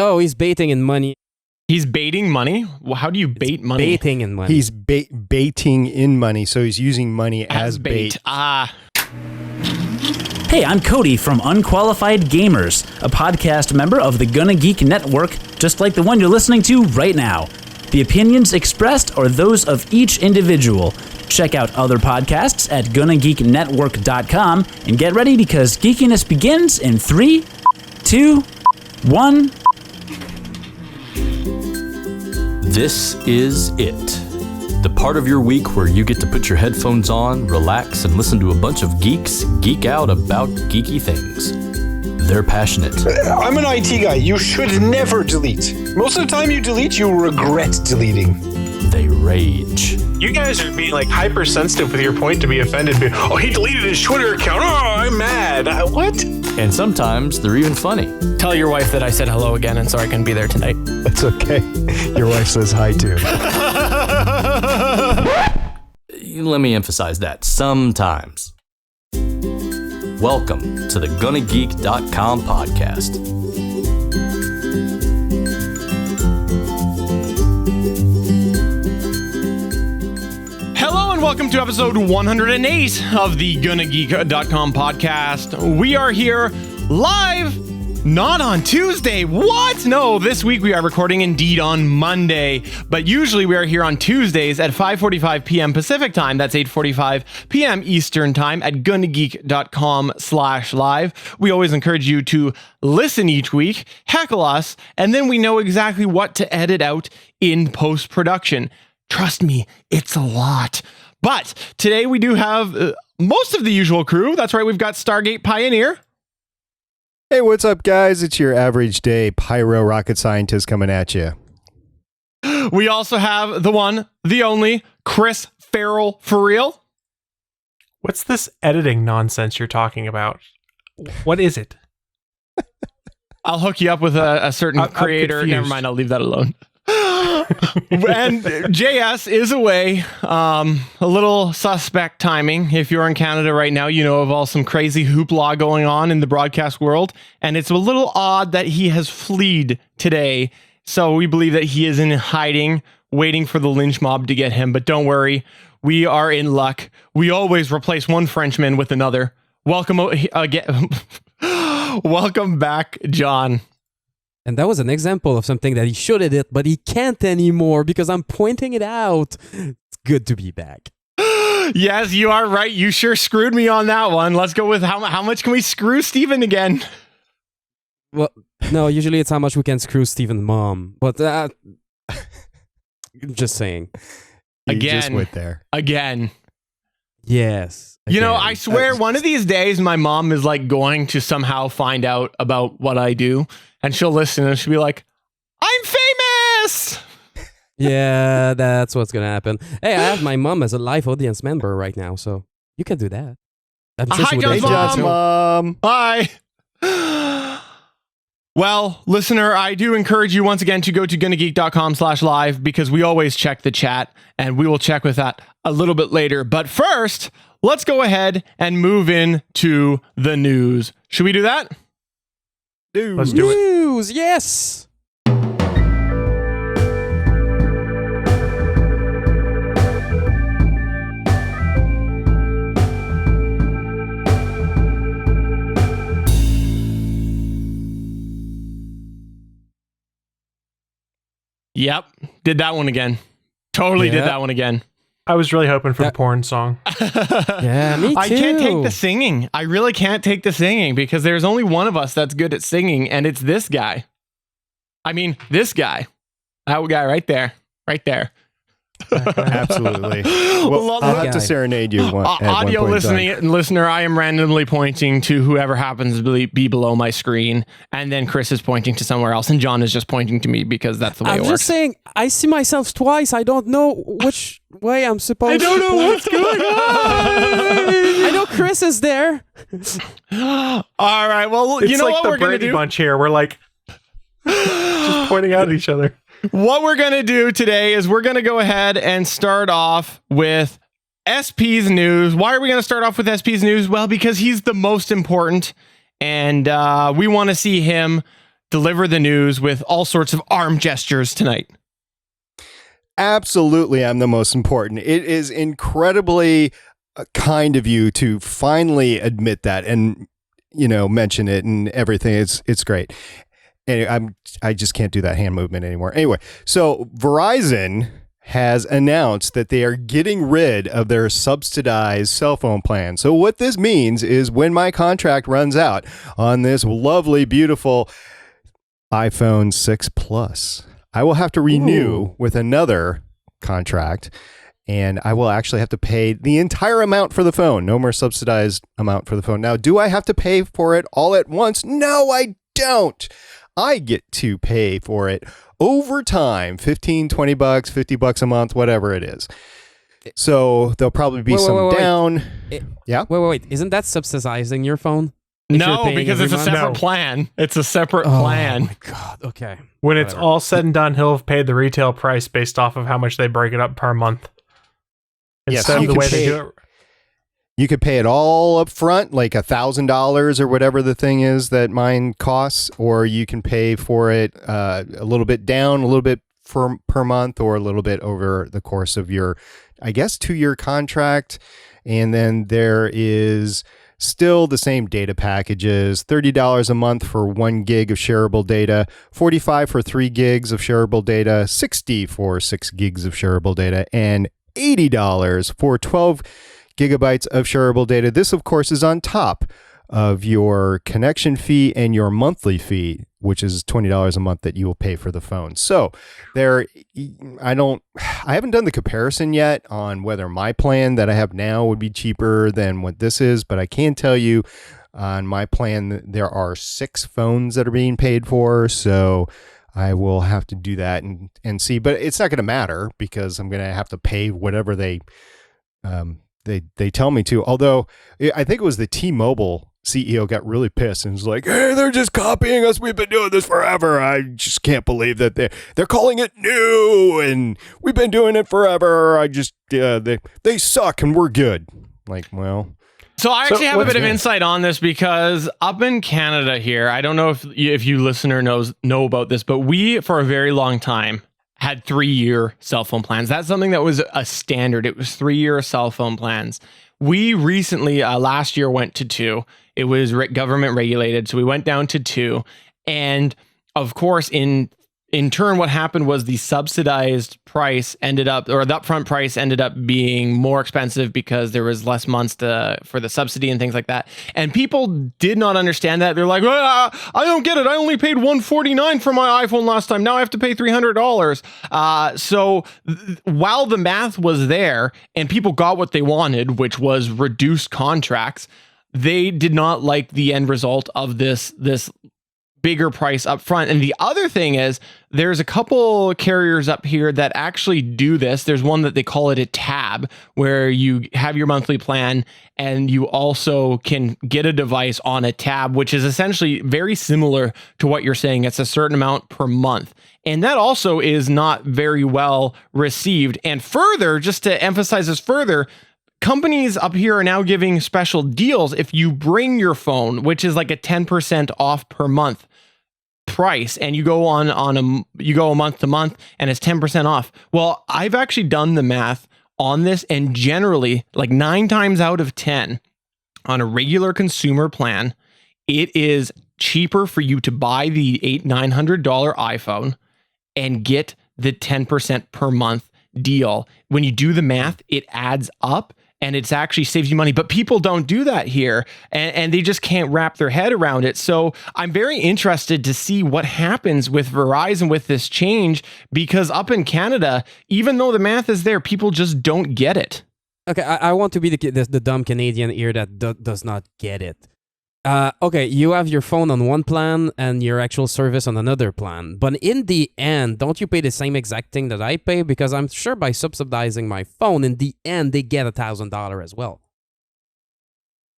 Oh, he's baiting in money. He's baiting money? Well, how do you bait money? Baiting in money. He's baiting in money, so he's using money as bait. Hey, I'm Cody from Unqualified Gamers, a podcast member of the GonnaGeek network, just like the one you're listening to right now. The opinions expressed are those of each individual. Check out other podcasts at GonnaGeekNetwork.com and get ready because geekiness begins in 3, 2, 1. This is it. The part of your week where you get to put your headphones on, relax, and listen to a bunch of geeks geek out about geeky things. They're passionate. I'm an IT guy. You should never delete. Most of the time you delete, you regret deleting. They rage. You guys are being like hypersensitive with your point to be offended. Oh, he deleted his Twitter account. Oh, I'm mad. What? And sometimes they're even funny. Tell your wife that I said hello again and sorry I couldn't be there tonight. That's okay. Your wife says hi too. Let me emphasize that. Sometimes. Welcome to the GonnaGeek.com podcast. Hello and welcome to episode 108 of the GonnaGeek.com podcast. We are here live, not on Tuesday. What? No, this week we are recording indeed on Monday. But usually we are here on Tuesdays at 5:45 p.m. Pacific time. That's 8:45 p.m. Eastern time at GonnaGeek.com/live. We always encourage you to listen each week, heckle us, and then we know exactly what to edit out in post-production. Trust me, it's a lot. But today we do have most of the usual crew. That's right, we've got Stargate Pioneer. Hey, what's up, guys? It's your average day pyro rocket scientist coming at you. We also have the one, the only, Chris Farrell for real. What's this editing nonsense you're talking about? What is it? I'll hook you up with a certain creator. Never mind, I'll leave that alone. And JS is away. A little suspect timing. If you're in Canada right now, you know of all some crazy hoopla going on in the broadcast world. And it's a little odd that he has fled today. So we believe that he is in hiding, waiting for the lynch mob to get him. But don't worry, we are in luck. We always replace one Frenchman with another. Welcome again. Welcome back, John. And that was an example of something that he should have did, but he can't anymore because I'm pointing it out. It's good to be back. Yes, you are right. You sure screwed me on that one. Let's go with how much can we screw Steven again? Well, no, usually it's how much we can screw Steven's mom. But just saying. You Again. just went there. Again. Yes. You know, again. I swear one of these days my mom is like going to somehow find out about what I do. And she'll listen and she'll be like, I'm famous! Yeah, that's what's going to happen. Hey, I have my mom as a live audience member right now, so you can do that. I'm sure Hi, she would John's enjoy mom. it. Mom. Hi. Well, listener, I do encourage you once again to go to GonnaGeek.com/live because we always check the chat and we will check with that a little bit later. But first, let's go ahead and move into the news. Should we do that? Let's do it. News, yes! Yep. Did that one again. Totally did Yeah. that one again. I was really hoping for the porn song. Yeah, me too. I can't take the singing. I really can't take the singing because there's only one of us that's good at singing, and it's this guy. I mean, this guy. That guy right there. Right there. Absolutely. Well, I'll have to serenade you. Audio listener, I am randomly pointing to whoever happens to be below my screen, and then Chris is pointing to somewhere else, and John is just pointing to me because that's the way it I'm works. just saying, I see myself twice. I don't know which way I'm supposed to. I don't know what's going on. I know Chris is there. All right, well, It's you know like what the we're going to Brady do? Bunch here. We're like just pointing out at each other. What we're going to do today is we're going to go ahead and start off with SP's news. Why are we going to start off with SP's news? Well, because he's the most important, and we want to see him deliver the news with all sorts of arm gestures tonight. Absolutely, I'm the most important. It is incredibly kind of you to finally admit that and, mention it and everything. It's great. And I just can't do that hand movement anymore. Anyway, so Verizon has announced that they are getting rid of their subsidized cell phone plan. So what this means is when my contract runs out on this lovely, beautiful iPhone 6 Plus, I will have to renew with another contract, and I will actually have to pay the entire amount for the phone. No more subsidized amount for the phone. Now, do I have to pay for it all at once? No, I don't. I get to pay for it over time, $15, $20, $50 a month, whatever it is. So there'll probably be down. Yeah. Wait. Isn't that subsidizing your phone? No, because it's a separate plan. It's a separate plan. Oh my God. Okay. When it's all said and done, he'll have paid the retail price based off of how much they break it up per month. Instead of the way they do it. You could pay it all up front, like $1,000 or whatever the thing is that mine costs, or you can pay for it a little bit down, a little bit per month, or a little bit over the course of your, I guess, 2-year contract. And then there is still the same data packages, $30 a month for 1 gig of shareable data, $45 for 3 gigs of shareable data, $60 for 6 gigs of shareable data, and $80 for 12 gigabytes of shareable data. This, of course, is on top of your connection fee and your monthly fee, which is $20 a month that you will pay for the phone. So I haven't done the comparison yet on whether my plan that I have now would be cheaper than what this is, but I can tell you on my plan, there are 6 phones that are being paid for. So I will have to do that and see, but it's not going to matter because I'm going to have to pay whatever they tell me to. Although I think it was the T-Mobile CEO got really pissed and was like, "Hey, they're just copying us. We've been doing this forever. I just can't believe that they're calling it new and we've been doing it forever. I just they suck and we're good." Like, well. So I actually have a bit of insight on this because up in Canada here, I don't know if you listener know about this, but we for a very long time had 3-year cell phone plans. That's something that was a standard. It was 3-year cell phone plans. We recently, last year, went to 2. It was government regulated, so we went down to 2. And of course, in turn, what happened was the subsidized price the upfront price ended up being more expensive because there was less months for the subsidy and things like that. And people did not understand that. They're like, I don't get it. I only paid $149 for my iPhone last time. Now I have to pay $300. So while the math was there and people got what they wanted, which was reduced contracts, they did not like the end result of this bigger price up front. And the other thing is there's a couple carriers up here that actually do this. There's one that they call it a tab, where you have your monthly plan and you also can get a device on a tab, which is essentially very similar to what you're saying. It's a certain amount per month. And that also is not very well received. And further, just to emphasize this further, companies up here are now giving special deals if you bring your phone, which is like a 10% off per month price, and you go you go a month to month and it's 10% off. Well, I've actually done the math on this, and generally, like 9 times out of 10 on a regular consumer plan, it is cheaper for you to buy the $900 iPhone and get the 10% per month deal. When you do the math, it adds up and it's actually saves you money. But people don't do that here, and they just can't wrap their head around it. So I'm very interested to see what happens with Verizon with this change, because up in Canada, even though the math is there, people just don't get it. Okay, I want to be the dumb Canadian here that does not get it. Okay, you have your phone on one plan and your actual service on another plan. But in the end, don't you pay the same exact thing that I pay? Because I'm sure by subsidizing my phone, in the end, they get $1,000 as well.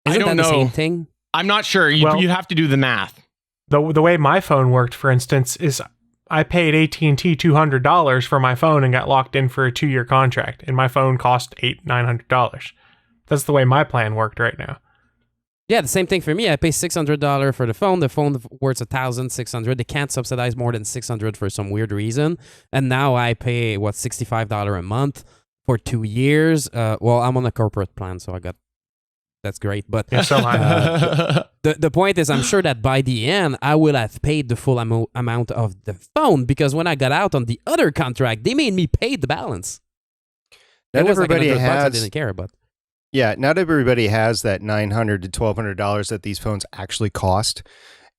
Isn't I don't that know. The same thing? I'm not sure. You have to do the math. The way my phone worked, for instance, is I paid AT&T $200 for my phone and got locked in for a 2-year contract. And my phone cost $900. That's the way my plan worked right now. Yeah, the same thing for me. I pay $600 for the phone. The phone worth $1,600. They can't subsidize more than $600 for some weird reason. And now I pay $65 a month for 2 years. Well, I'm on a corporate plan, so that's great. But so the point is, I'm sure that by the end, I will have paid the full amount of the phone, because when I got out on the other contract, they made me pay the balance. Not everybody has. I didn't care, but. Yeah, not everybody has that $900 to $1,200 that these phones actually cost.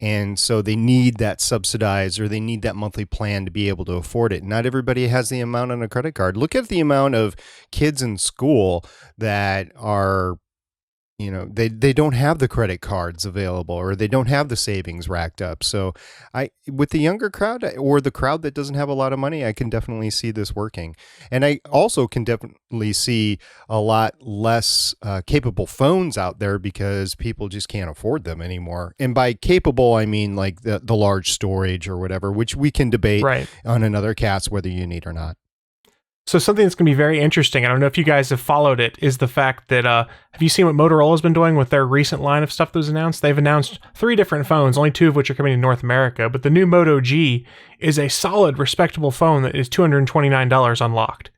And so they need that subsidized, or they need that monthly plan to be able to afford it. Not everybody has the amount on a credit card. Look at the amount of kids in school that are, they don't have the credit cards available, or they don't have the savings racked up. So with the younger crowd, or the crowd that doesn't have a lot of money, I can definitely see this working. And I also can definitely see a lot less capable phones out there, because people just can't afford them anymore. And by capable, I mean like the large storage or whatever, which we can debate on another cast whether you need or not. So something that's going to be very interesting, I don't know if you guys have followed it, is the fact that, have you seen what Motorola's been doing with their recent line of stuff that was announced? They've announced 3 different phones, only 2 of which are coming to North America, but the new Moto G is a solid, respectable phone that is $229 unlocked.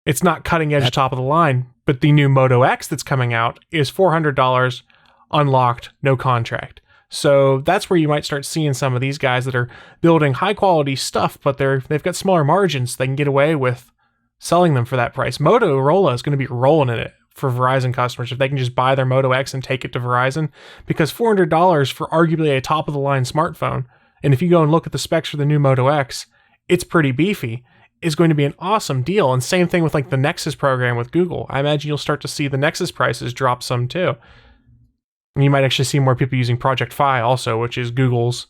It's not cutting edge top of the line, but the new Moto X that's coming out is $400 unlocked, no contract. So that's where you might start seeing some of these guys that are building high quality stuff, but they've got smaller margins. So they can get away with selling them for that price. Motorola is going to be rolling in it for Verizon customers if they can just buy their Moto X and take it to Verizon, because $400 for arguably a top of the line smartphone, and if you go and look at the specs for the new Moto X, it's pretty beefy, is going to be an awesome deal. And same thing with like the Nexus program with Google. I imagine you'll start to see the Nexus prices drop some too. And you might actually see more people using Project Fi also, which is Google's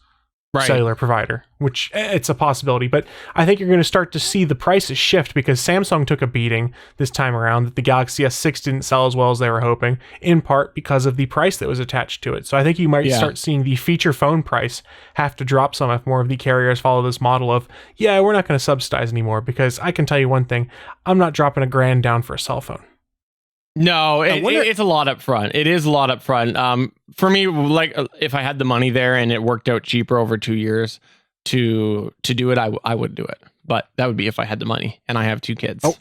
cellular provider, which it's a possibility. But I think you're going to start to see the prices shift, because Samsung took a beating this time around that the Galaxy S6 didn't sell as well as they were hoping, in part because of the price that was attached to it. So I think you might start seeing the feature phone price have to drop some if more of the carriers follow this model of, we're not going to subsidize anymore, because I can tell you one thing, I'm not dropping $1,000 down for a cell phone. No, it's a lot up front. It is a lot up front. For me, like if I had the money there and it worked out cheaper over 2 years to do it, I would do it. But that would be if I had the money, and I have 2 kids. Oh,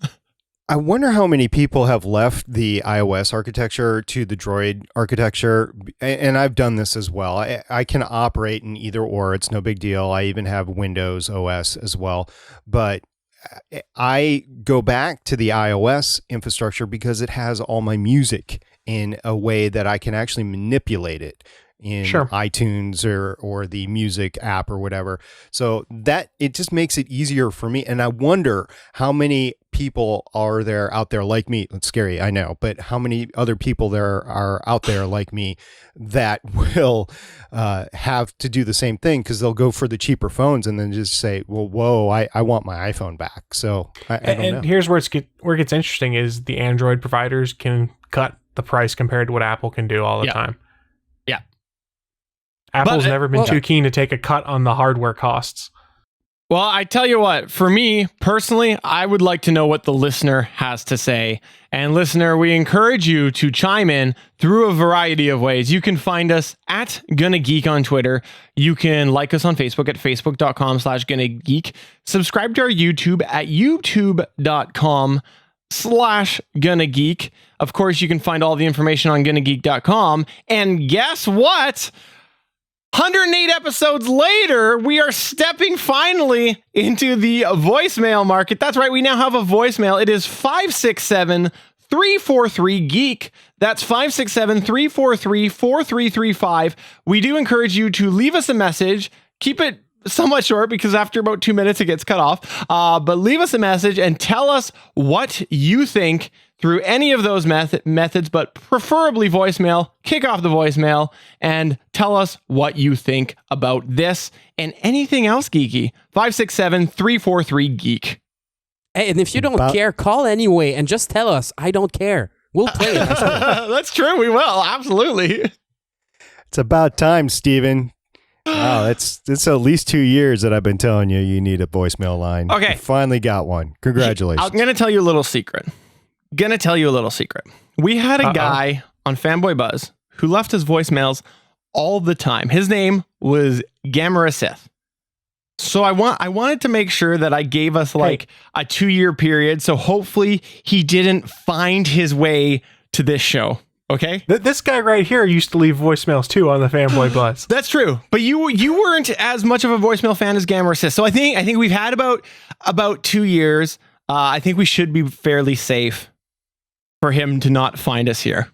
I wonder how many people have left the iOS architecture to the Droid architecture. And I've done this as well. I can operate in either or. It's no big deal. I even have Windows OS as well. But I go back to the iOS infrastructure because it has all my music in a way that I can actually manipulate it in iTunes or the music app or whatever. So that it just makes it easier for me. And I wonder how many people are there out there like me. It's scary, I know, but how many other people there are out there like me that will have to do the same thing, because they'll go for the cheaper phones and then just say, well, whoa, I want my iPhone back. So I don't know. And here's where it gets interesting is the Android providers can cut the price compared to what Apple can do all the time. Yeah. Apple's never been too keen to take a cut on the hardware costs. Well, I tell you what, for me personally, I would like to know what the listener has to say. And listener, we encourage you to chime in through a variety of ways. You can find us at GonnaGeek on Twitter. You can like us on Facebook at facebook.com/GonnaGeek. Subscribe to our YouTube at youtube.com/GonnaGeek. Of course, you can find all the information on GonnaGeek.com. And guess what? 108 episodes later, we are stepping finally into the voicemail market. That's right, we now have a voicemail. It is 567-343-GEEK. That's 567-343-4335. We do encourage you to leave us a message. Keep it somewhat short, because after about 2 minutes, it gets cut off. But leave us a message and tell us what you think through any of those methods, but preferably voicemail. Kick off the voicemail and tell us what you think about this and anything else geeky. 567-343-GEEK. Hey, and if you don't care, call anyway and just tell us, I don't care. We'll play it. That's true. We will. Absolutely. It's about time, Steven. Wow, it's at least 2 years that I've been telling you need a voicemail line. Okay. You finally got one. Congratulations. I'm going to tell you a little secret. We had a guy on Fanboy Buzz who left us voicemails all the time. His name was Gamera Sith. So I wanted to make sure that I gave us like a 2-year period. So hopefully he didn't find his way to this show. Okay. This guy right here used to leave voicemails too on the Fanboy Buzz. That's true. But you weren't as much of a voicemail fan as Gamera Sith. So I think we've had about 2 years. I think we should be fairly safe for him to not find us here.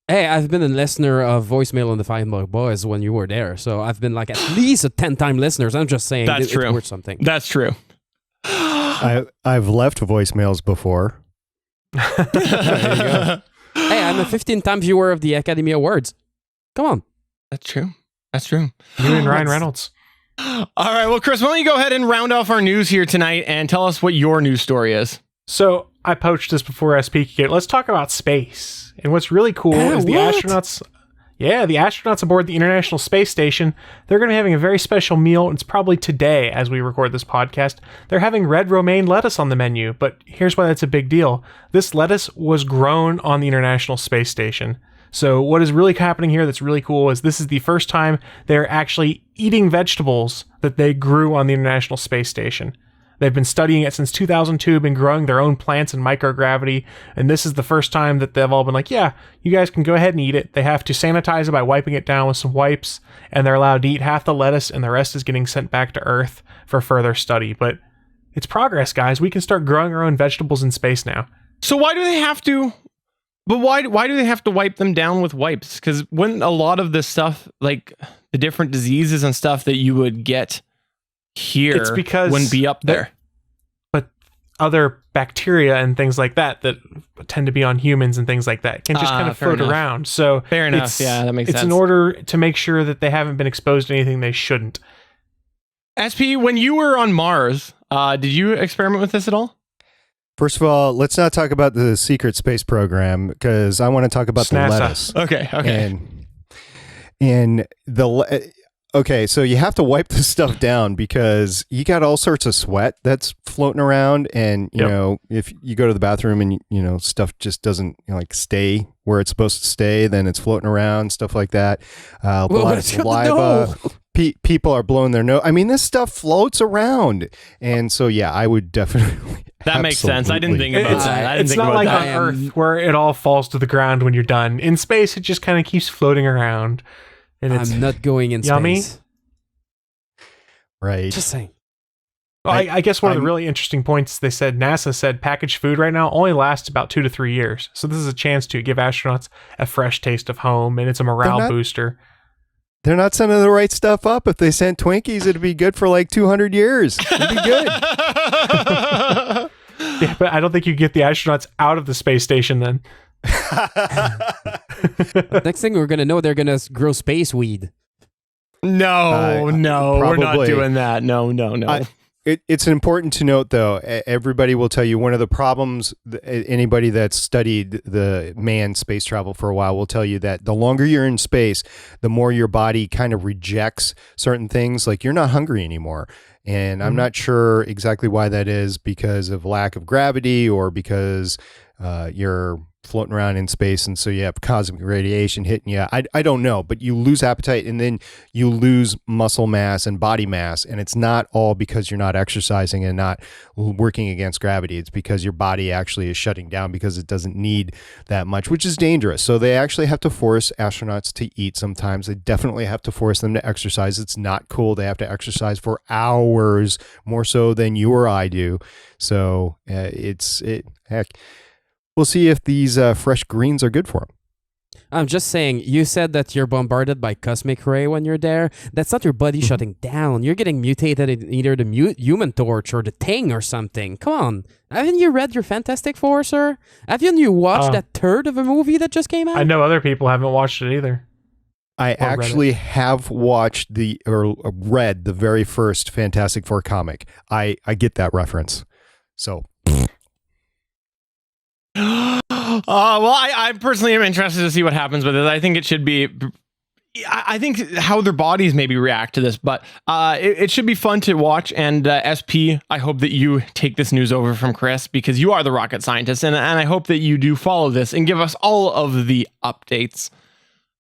Hey, I've been a listener of voicemail on the Fanboy Boys when you were there, so I've been like at least a 10-time listeners. I'm just saying that's true. It's worth something. That's true. I've left voicemails before. There you go. Hey, I'm a 15-time viewer of the Academy Awards. Come on. That's true. That's true. You and Ryan Reynolds. All right. Well, Chris, why don't you go ahead and round off our news here tonight and tell us what your news story is? So I poached this before SP could get it. Let's talk about space. And what's really cool is the astronauts. Yeah, the astronauts aboard the International Space Station, they're going to be having a very special meal. It's probably today as we record this podcast. They're having red romaine lettuce on the menu, but here's why that's a big deal. This lettuce was grown on the International Space Station. So what is really happening here that's really cool is this is the first time they're actually eating vegetables that they grew on the International Space Station. They've been studying it since 2002, been growing their own plants in microgravity, and this is the first time that they've all been like, yeah, you guys can go ahead and eat it. They have to sanitize it by wiping it down with some wipes, and they're allowed to eat half the lettuce, and the rest is getting sent back to Earth for further study. But it's progress, guys. We can start growing our own vegetables in space now. So why do they have to... But why do they have to wipe them down with wipes? Because when a lot of this stuff, like the different diseases and stuff that you would get here, it's because wouldn't be up there. But other bacteria and things like that tend to be on humans and things like that can just kind of float around. So fair enough. Yeah, that makes sense. It's in order to make sure that they haven't been exposed to anything they shouldn't. SP, when you were on Mars, did you experiment with this at all? First of all, let's not talk about the secret space program because I want to talk about the lettuce. Okay. And okay, so you have to wipe this stuff down because you got all sorts of sweat that's floating around, and you know, if you go to the bathroom and you know stuff just doesn't like stay where it's supposed to stay, then it's floating around, stuff like that. A lot of saliva. People are blowing their nose. I mean, this stuff floats around, and so yeah, I would definitely. That makes sense. I didn't think about that. It's not like on Earth where it all falls to the ground when you're done. In space, it just kind of keeps floating around. And I'm not going in yummy. space. Right. Just saying. Well, I guess one of the really interesting points they said, NASA said packaged food right now only lasts about 2 to 3 years. So this is a chance to give astronauts a fresh taste of home, and it's a morale booster. They're not sending the right stuff up. If they sent Twinkies, it'd be good for like 200 years. It'd be good. Yeah, but I don't think you get the astronauts out of the space station then. Next thing we're going to know, they're going to grow space weed. No, we're not doing that. No. It's important to note, though, everybody will tell you one of the problems, anybody that's studied the manned space travel for a while will tell you that the longer you're in space, the more your body kind of rejects certain things. Like you're not hungry anymore. And I'm not sure exactly why that is, because of lack of gravity or because you're floating around in space and so you have cosmic radiation hitting you. I don't know, but you lose appetite and then you lose muscle mass and body mass, and it's not all because you're not exercising and not working against gravity. It's because your body actually is shutting down because it doesn't need that much, which is dangerous. So they actually have to force astronauts to eat sometimes. They definitely have to force them to exercise. It's not cool. They have to exercise for hours, more so than you or I do. So heck. We'll see if these fresh greens are good for them. I'm just saying, you said that you're bombarded by cosmic ray when you're there. That's not your body shutting down. You're getting mutated in either the human torch or the Thing or something. Come on. Haven't you read your Fantastic Four, sir? Haven't you watched that third of a movie that just came out? I know other people haven't watched it either. I actually have watched or read the very first Fantastic Four comic. I get that reference. So... well, I personally am interested to see what happens with it. I think it should be... I think how their bodies maybe react to this, but it should be fun to watch. And SP, I hope that you take this news over from Chris because you are the rocket scientist, and I hope that you do follow this and give us all of the updates.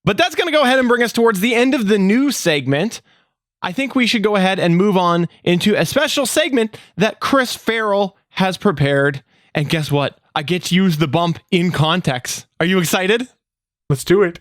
But that's going to go ahead and bring us towards the end of the news segment. I think we should go ahead and move on into a special segment that Chris Farrell has prepared. And guess what? I get to use the bump in context. Are you excited? Let's do it.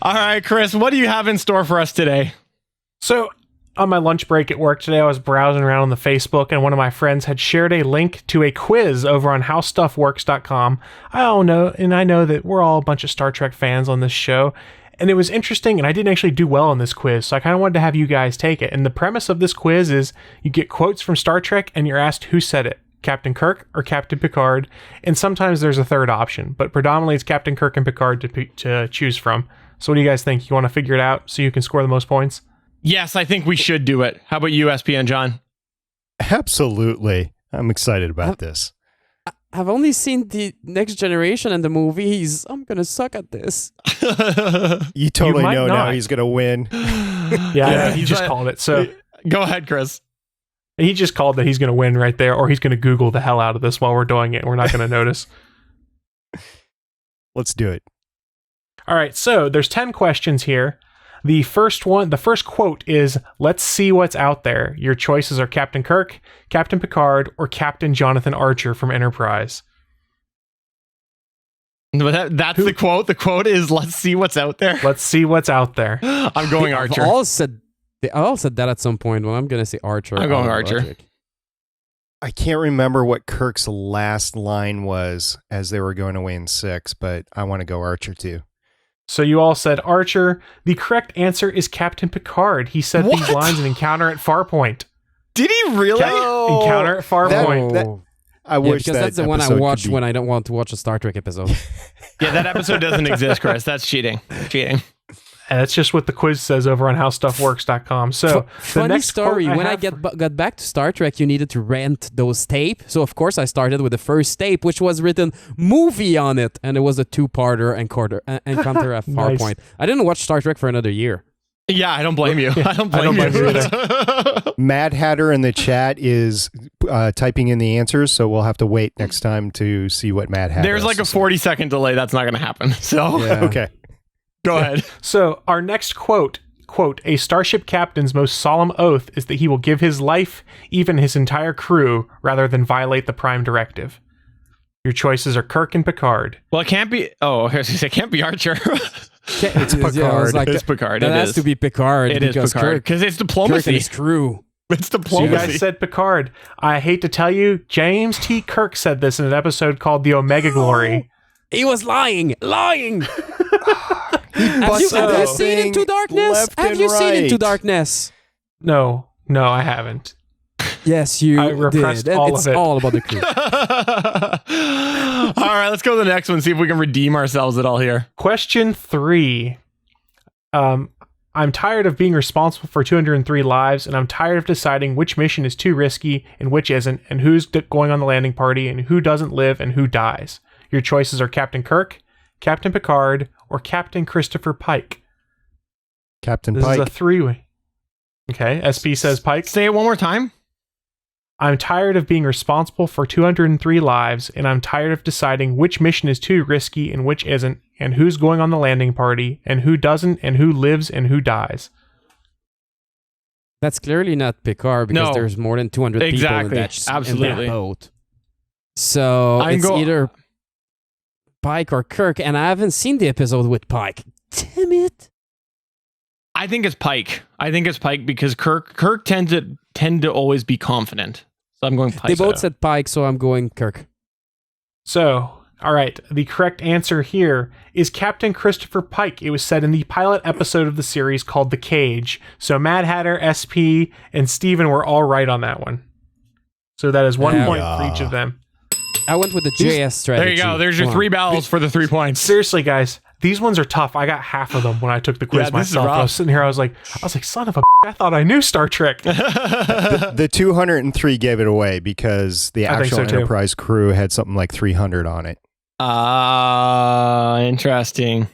All right, Chris, what do you have in store for us today? So, on my lunch break at work today, I was browsing around on the Facebook, and one of my friends had shared a link to a quiz over on howstuffworks.com. I know that we're all a bunch of Star Trek fans on this show, and it was interesting, and I didn't actually do well on this quiz, so I kind of wanted to have you guys take it. And the premise of this quiz is you get quotes from Star Trek, and you're asked who said it, Captain Kirk or Captain Picard, and sometimes there's a third option, but predominantly it's Captain Kirk and Picard to choose from. So what do you guys think? You want to figure it out so you can score the most points? Yes, I think we should do it. How about you, SPN John? Absolutely. I'm excited about this. I've only seen the Next Generation and the movies. I'm going to suck at this. You totally know not. now he's going to win. Yeah, he just called it. So go ahead, Chris. He just called that he's going to win right there, or he's going to Google the hell out of this while we're doing it. We're not going to notice. Let's do it. All right, so there's 10 questions here. The first quote is, "Let's see what's out there." Your choices are Captain Kirk, Captain Picard, or Captain Jonathan Archer from Enterprise. But that's the quote. The quote is, "Let's see what's out there." Let's see what's out there. I'm going Archer. They all said that at some point. Well, I'm going to say Archer. I'm going Archer. Logic. I can't remember what Kirk's last line was as they were going away in 6, but I want to go Archer too. So you all said Archer. The correct answer is Captain Picard. He said these lines in Encounter at Farpoint. Did he really? Encounter at Farpoint. I wish because that's the one I watch when I don't want to watch a Star Trek episode. Yeah, that episode doesn't exist, Chris. That's cheating. Cheating. And that's just what the quiz says over on howstuffworks.com. So funny next story. When I got back to Star Trek, you needed to rent those tape. So of course I started with the first tape, which was written movie on it, and it was a 2-parter Encounter at Farpoint. Nice. I didn't watch Star Trek for another year. Yeah, I don't blame you. I don't blame you either. Mad Hatter in the chat is typing in the answers, so we'll have to wait next time to see what Mad Hatter. There's like a 40-second delay. That's not going to happen. So yeah. Okay. Go ahead. So our next quote, "A starship captain's most solemn oath is that he will give his life, even his entire crew, rather than violate the Prime Directive." Your choices are Kirk and Picard. Well, it can't be... Oh, it can't be Archer. It's Picard. It's Picard. That has to be Picard. It is Picard. Because it's diplomacy. Kirk and his crew. It's diplomacy. So you guys said Picard. I hate to tell you, James T. Kirk said this in an episode called The Omega Glory. He was lying. Have you seen Into Darkness? Have you seen Into Darkness? No, I haven't. Yes, you I repressed did. all It's of it. all about the crew. All right, let's go to the next one, see if we can redeem ourselves at all here. Question 3. I'm tired of being responsible for 203 lives, and I'm tired of deciding which mission is too risky and which isn't, and who's going on the landing party, and who doesn't live, and who dies. Your choices are Captain Kirk, Captain Picard, or Captain Christopher Pike. Captain This Pike. is a 3-way. Okay, SP says Pike. Say it one more time. I'm tired of being responsible for 203 lives, and I'm tired of deciding which mission is too risky and which isn't, and who's going on the landing party, and who doesn't, and who lives, and who dies. That's clearly not Picard because there's more than 200 people in that boat. So it's either Pike or Kirk, and I haven't seen the episode with Pike. Damn it. I think it's Pike. Because Kirk tend to always be confident. So I'm going Pike. They both said Pike, so I'm going Kirk. So, all right, the correct answer here is Captain Christopher Pike. It was said in the pilot episode of the series called The Cage. So Mad Hatter, SP, and Steven were all right on that one. So that is 1 point for each of them. I went with the JS strategy. There you go. There's your 3 bells for the 3 points. Seriously, guys, these ones are tough. I got half of them when I took the quiz myself. I was sitting here, I was like, son of a I thought I knew Star Trek. The 203 gave it away because the actual Enterprise crew had something like 300 on it. Interesting.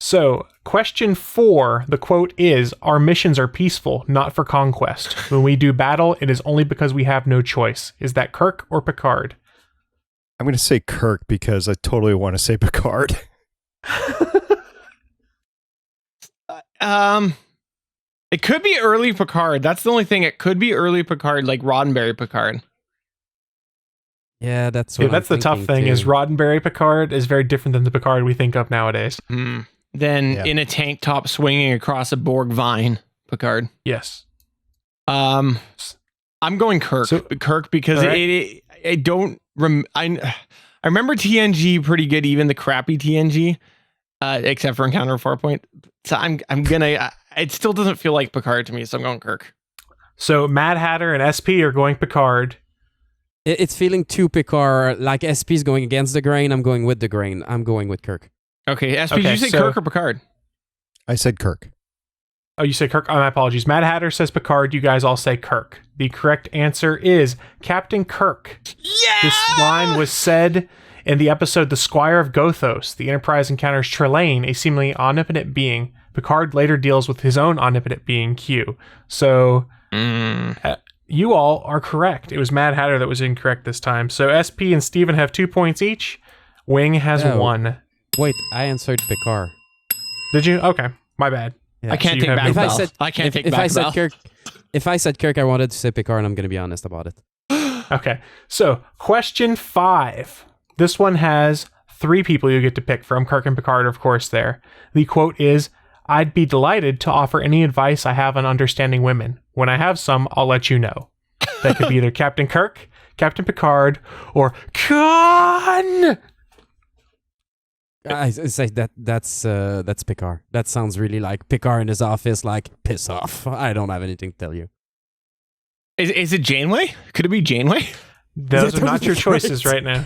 So, question 4, the quote is, our missions are peaceful, not for conquest. When we do battle, it is only because we have no choice. Is that Kirk or Picard? I'm going to say Kirk because I totally want to say Picard. It could be early Picard. That's the only thing. It could be early Picard, like Roddenberry Picard. Yeah, that's the tough thing. Is Roddenberry Picard is very different than the Picard we think of nowadays. Then in a tank top swinging across a Borg vine, Picard. Yes. I'm going Kirk. Kirk because I remember TNG pretty good, even the crappy TNG, except for Encounter Farpoint. So I'm gonna. It still doesn't feel like Picard to me, so I'm going Kirk. So Mad Hatter and SP are going Picard. It's feeling too Picard. Like SP's going against the grain. I'm going with the grain. I'm going with Kirk. Okay, SP, did you say Kirk or Picard? I said Kirk. Oh, you say Kirk? Oh, my apologies. Mad Hatter says Picard. You guys all say Kirk. The correct answer is Captain Kirk. Yeah! This line was said in the episode The Squire of Gothos. The Enterprise encounters Trelane, a seemingly omnipotent being. Picard later deals with his own omnipotent being, Q. So, you all are correct. It was Mad Hatter that was incorrect this time. So, SP and Steven have 2 points each. Wing has 1. Wait, I answered Picard. Did you? Okay, my bad. Yeah. I can't take back Val. If I said Kirk, I wanted to say Picard, and I'm going to be honest about it. Okay, so question 5. This one has 3 people you get to pick from. Kirk and Picard, of course, there. The quote is, I'd be delighted to offer any advice I have on understanding women. When I have some, I'll let you know. That could be either Captain Kirk, Captain Picard, or Khan! I say that's Picard. That sounds really like Picard in his office, like, piss off. I don't have anything to tell you. Is it Janeway? Could it be Janeway? Those are not your choices right now.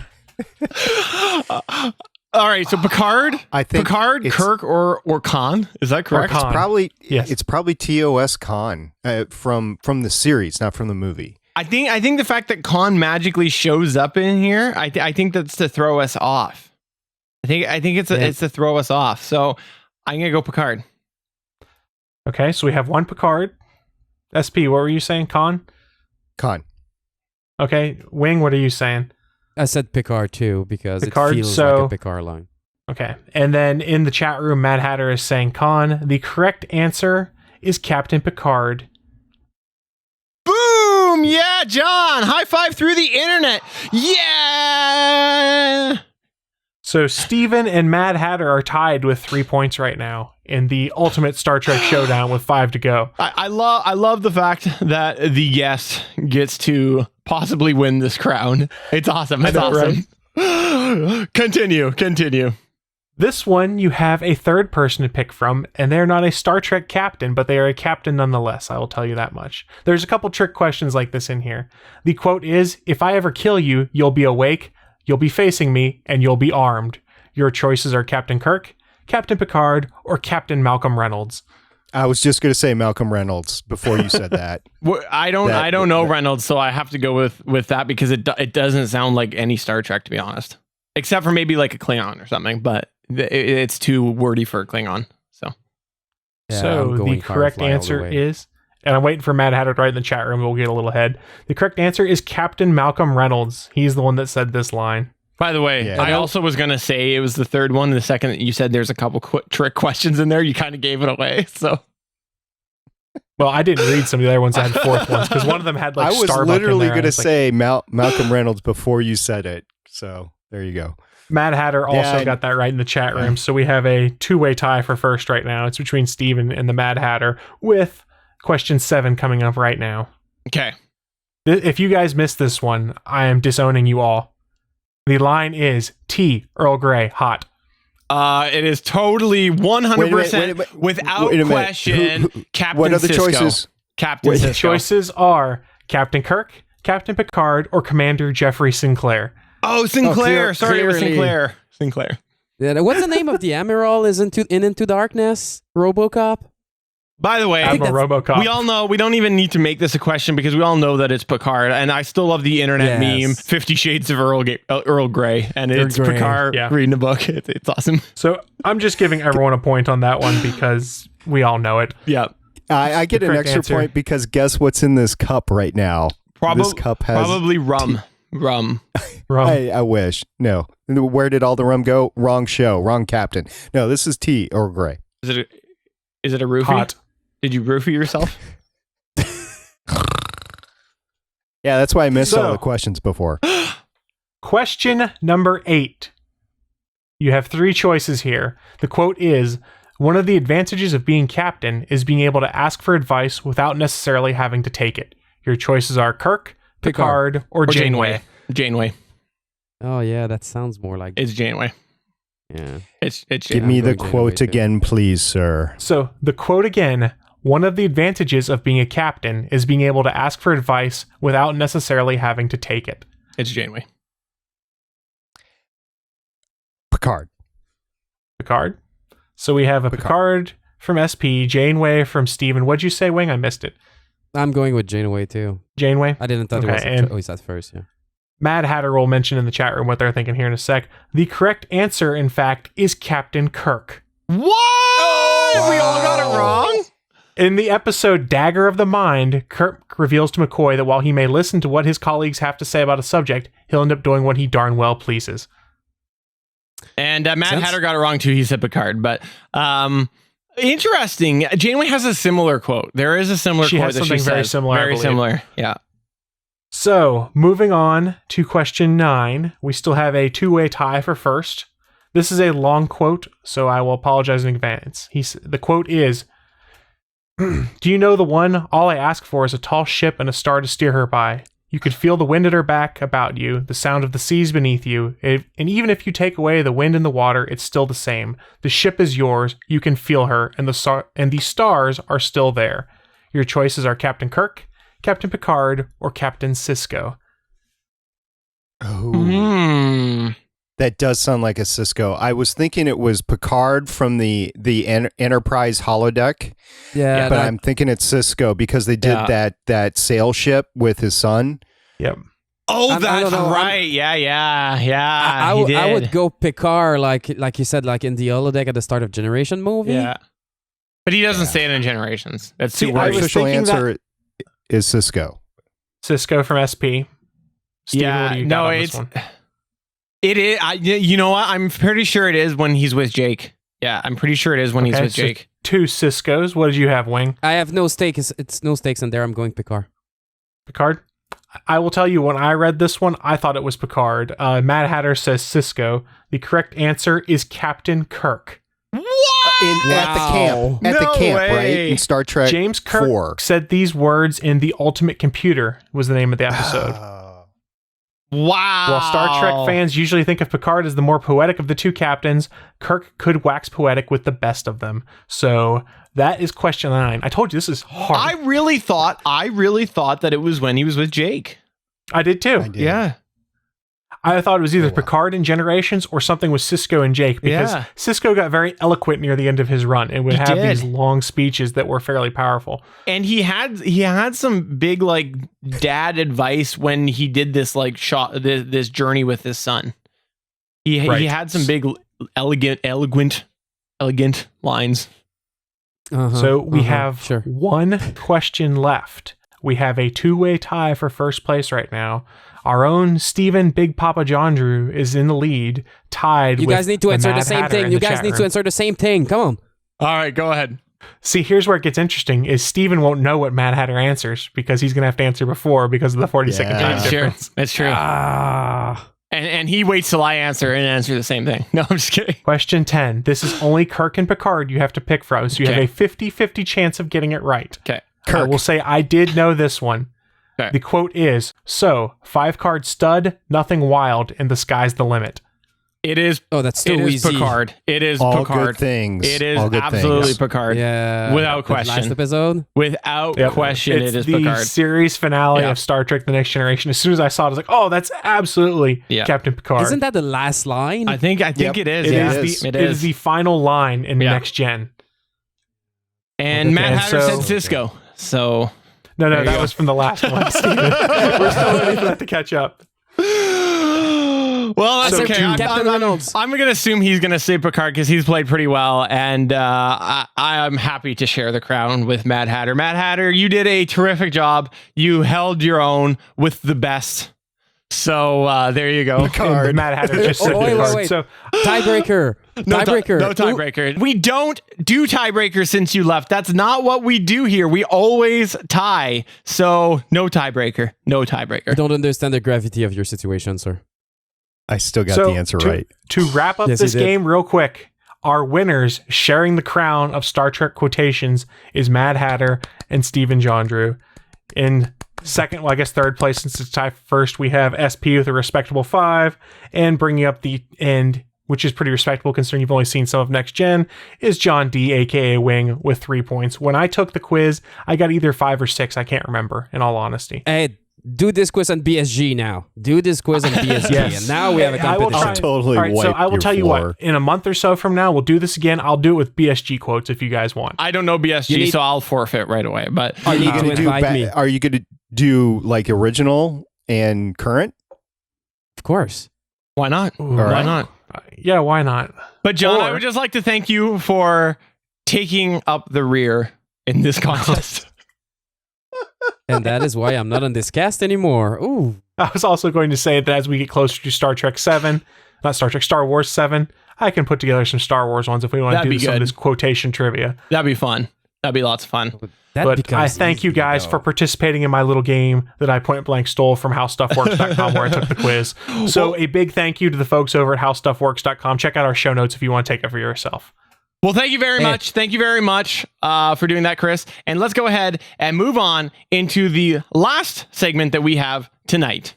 All right, so Picard, I think Picard, Kirk, or Khan. Is that correct? It's probably TOS Khan from the series, not from the movie. I think the fact that Khan magically shows up in here, I think that's to throw us off. I think it's to throw us off. So I'm gonna go Picard. Okay, so we have 1 Picard. SP, what were you saying? Khan. Okay, Wing, what are you saying? I said Picard too because Picard, it feels like a Picard line. Okay, and then in the chat room, Mad Hatter is saying Khan. The correct answer is Captain Picard. Boom! Yeah, John! High five through the internet! Yeah! So Steven and Mad Hatter are tied with 3 points right now in the ultimate Star Trek showdown with 5 to go. I love the fact that the guest gets to possibly win this crown. It's awesome. It's awesome. Right? Continue. This one, you have a third person to pick from, and they're not a Star Trek captain, but they are a captain nonetheless. I will tell you that much. There's a couple trick questions like this in here. The quote is, if I ever kill you, you'll be awake, you'll be facing me, and you'll be armed. Your choices are Captain Kirk, Captain Picard, or Captain Malcolm Reynolds. I was just going to say Malcolm Reynolds before you said that. I don't know Reynolds, so I have to go with that because it doesn't sound like any Star Trek, to be honest, except for maybe like a Klingon or something. But it's too wordy for a Klingon. So the correct answer is, and I'm waiting for Mad Hatter to write in the chat room. We'll get a little ahead. The correct answer is Captain Malcolm Reynolds. He's the one that said this line. By the way, I also was going to say it was the third one. The second that you said there's a couple trick questions in there, you kind of gave it away. So, well, I didn't read some of the other ones that had fourth ones because one of them had like Starbucks. I was literally going to say Malcolm Reynolds before you said it. So there you go. Mad Hatter also got that right in the chat room. So we have a 2-way tie for first right now. It's between Steven and the Mad Hatter with question 7 coming up right now. Okay. If you guys missed this one, I am disowning you all. The line is tea, Earl Grey, hot. It is totally 100% without question. Captain what are the Sisko. Choices? Captain Sisko. The choices are Captain Kirk, Captain Picard, or Commander Jeffrey Sinclair. Oh, Sinclair. Sorry, it was Sinclair. Yeah, what's the name of the Amiral? Is Into Darkness? RoboCop? By the way, Admiral RoboCop. We all know, we don't even need to make this a question because we all know that it's Picard. And I still love the internet meme, 50 Shades of Earl Grey. And it's Grey. Picard reading a book. It's awesome. So I'm just giving everyone a point on that one because we all know it. Yeah. I get an extra point because guess what's in this cup right now? This cup has probably rum. Rum. I wish. No. Where did all the rum go? Wrong show. Wrong captain. No, this is tea or Grey. Is it a roofie? Hot. Did you roofie yourself? Yeah, that's why I missed all the questions before. Question number 8. You have 3 choices here. The quote is, one of the advantages of being captain is being able to ask for advice without necessarily having to take it. Your choices are Kirk, Picard, or Janeway. Janeway. Oh yeah, that sounds more like it's Janeway. Yeah. It's Give me the quote again, please, sir. So the quote again, one of the advantages of being a captain is being able to ask for advice without necessarily having to take it. It's Janeway. Picard. So we have a Picard from SP, Janeway from Steven. What'd you say, Wing? I missed it. I'm going with Janeway too. Janeway? I didn't thought it was at first, yeah. Mad Hatter will mention in the chat room what they're thinking here in a sec. The correct answer, in fact, is Captain Kirk. What? Oh, we all got it wrong? In the episode Dagger of the Mind, Kirk reveals to McCoy that while he may listen to what his colleagues have to say about a subject, he'll end up doing what he darn well pleases. And Mad Hatter got it wrong too. He said Picard, but interesting. Janeway has a similar quote. There is a similar quote has that something she very says. similar. Very similar. Yeah. So, moving on to question 9, we still have a 2-way tie for first. This is a long quote, so I will apologize in advance. The quote is, do you know the one? All I ask for is a tall ship and a star to steer her by. You could feel the wind at her back about you, the sound of the seas beneath you, and even if you take away the wind and the water, it's still the same. The ship is yours, you can feel her, and the stars are still there. Your choices are Captain Kirk, Captain Picard, or Captain Sisko. Oh, that does sound like a Sisko. I was thinking it was Picard from the Enterprise holodeck. Yeah, but I'm thinking it's Sisko because they did that sail ship with his son. Yep. Oh, that's right. Yeah. I would go Picard, like you said, like in the holodeck at the start of Generation movie. Yeah, but he doesn't say it in Generations. That's too my official answer is Sisko. Sisko from SP. Steven, what do you got on this one? It is. You know what? I'm pretty sure it is when he's with Jake. Yeah, I'm pretty sure it is when he's with Jake. 2 Siskos. What did you have, Wing? I have no stakes. It's no stakes in there. I'm going Picard. Picard? I will tell you, when I read this one, I thought it was Picard. Mad Hatter says Sisko. The correct answer is Captain Kirk. What? At the camp. At the camp, right? In Star Trek James Kirk 4. said these words in The Ultimate Computer was the name of the episode. Wow. While Star Trek fans usually think of Picard as the more poetic of the 2 captains, Kirk could wax poetic with the best of them. So that is question 9. I told you this is hard. I really thought that it was when he was with Jake. I did too. Yeah. I thought it was either Picard in Generations or something with Sisko and Jake, because Sisko got very eloquent near the end of his run and would have these long speeches that were fairly powerful. And he had some big like dad advice when he did this like this journey with his son. He had some big elegant lines. So we have one question left. We have a 2-way tie for first place right now. Our own Stephen Big Papa John Drew is in the lead, tied with You guys need to answer the same thing. You guys need to answer the same thing. Come on. All right, go ahead. See, here's where it gets interesting, is Stephen won't know what Mad Hatter answers because he's going to have to answer before because of the 40-second time difference. That's true. And he waits till I answer and answer the same thing. No, I'm just kidding. Question 10. This is only Kirk and Picard you have to pick from, so you have a 50-50 chance of getting it right. Okay. I will say I did know this one. Okay. The quote is, so, 5-card stud, nothing wild, and the sky's the limit. It is. Oh, that's so easy. Picard. It is all Picard. Good things. It is absolutely Picard. Yeah. Without question. Last episode? Without question, it is Picard. It's the series finale of Star Trek The Next Generation. As soon as I saw it, I was like, oh, that's absolutely Captain Picard. Isn't that the last line? I think it is. It is the final line in Next Gen. And Matt Hatter said Cisco. So no, that was from the last one, Steven. We're still waiting for that to catch up. Well, that's okay. I'm going to assume he's going to say Picard because he's played pretty well, and I'm happy to share the crown with Mad Hatter. Mad Hatter, you did a terrific job. You held your own with the best. So there you go. Picard. Mad Hatter just said wait. So tiebreaker. No tiebreaker. We don't do tiebreakers since you left. That's not what we do here. We always tie. So no tiebreaker. I don't understand the gravity of your situation, sir. I still got the answer right. To wrap up this game real quick, our winners sharing the crown of Star Trek quotations is Mad Hatter and Stephen John Drew. In second, well, I guess third place, since it's tie first, we have SP with a respectable 5, and bringing up the end, which is pretty respectable considering you've only seen some of Next Gen, is John D, aka Wing, with 3 points. When I took the quiz, I got either 5 or 6. I can't remember, in all honesty. Hey, do this quiz on BSG now. Yes. And now we have a competition. I'll totally all right, so I will tell you what. In a month or so from now, we'll do this again. I'll do it with BSG quotes if you guys want. I don't know BSG, so I'll forfeit right away. But are you going to do like original and current? Of course. Why not? Why not? Yeah, why not? But John, I would just like to thank you for taking up the rear in this contest. And that is why I'm not on this cast anymore. Ooh. I was also going to say that as we get closer to Star Wars 7, I can put together some Star Wars ones if we want to do some of this quotation trivia. That'd be fun. That'd be lots of fun. But I thank you guys for participating in my little game that I point blank stole from howstuffworks.com where I took the quiz. So a big thank you to the folks over at howstuffworks.com. Check out our show notes if you want to take it for yourself. Well, thank you very much. Thank you very much for doing that, Chris. And let's go ahead and move on into the last segment that we have tonight.